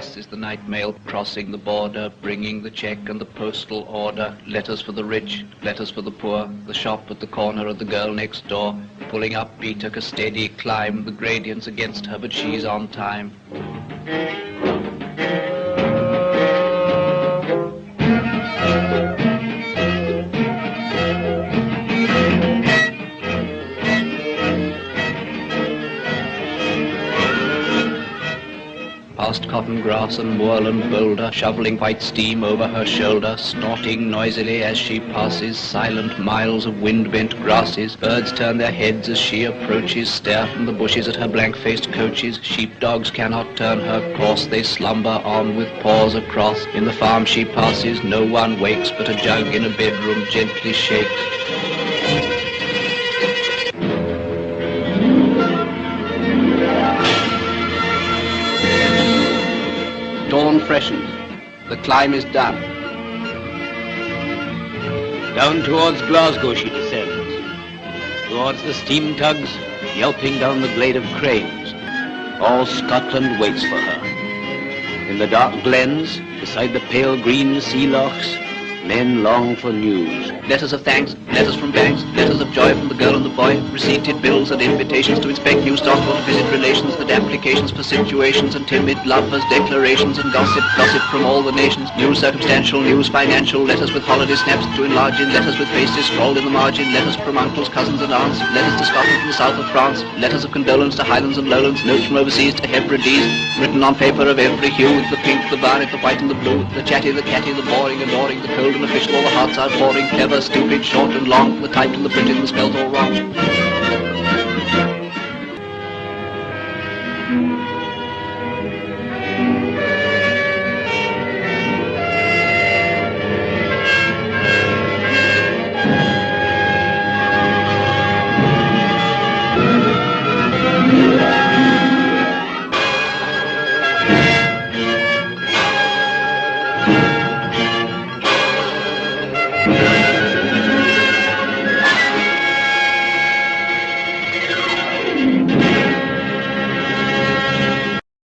Express is the night mail crossing the border, bringing the check and the postal order. Letters for the rich, letters for the poor, the shop at the corner of the girl next door. Pulling up beat took a steady climb, the gradient's against her but she's on time. Past cotton grass and moorland boulder, shoveling white steam over her shoulder, snorting noisily as she passes, silent miles of wind-bent grasses. Birds turn their heads as she approaches, stare from the bushes at her blank-faced coaches. Sheepdogs cannot turn her course, they slumber on with paws across. In the farm she passes, no one wakes, but a jug in a bedroom gently shakes. Dawn freshens. The climb is done. Down towards Glasgow she descends, towards the steam tugs, yelping down the glade of cranes. All Scotland waits for her. In the dark glens, beside the pale green sea lochs, men long for news. Letters of thanks, letters from banks, letters of joy from the girl and the boy, receipted bills and invitations to inspect new stock or to visit relations, and applications for situations and timid lovers, declarations and gossip from all the nations, news circumstantial, news financial, letters with holiday snaps to enlarge in, letters with faces scrawled in the margin, letters from uncles, cousins and aunts, letters to Scotland from the south of France, letters of condolence to Highlands and Lowlands, notes from overseas to Hebrides, written on paper of every hue, the pink, the barnet, the white and the blue, the chatty, the catty, the boring, adoring, the cold and official, all the hearts outpouring, clever, stupid, short and long, the typed and the printed and the spelt all wrong. Yeah.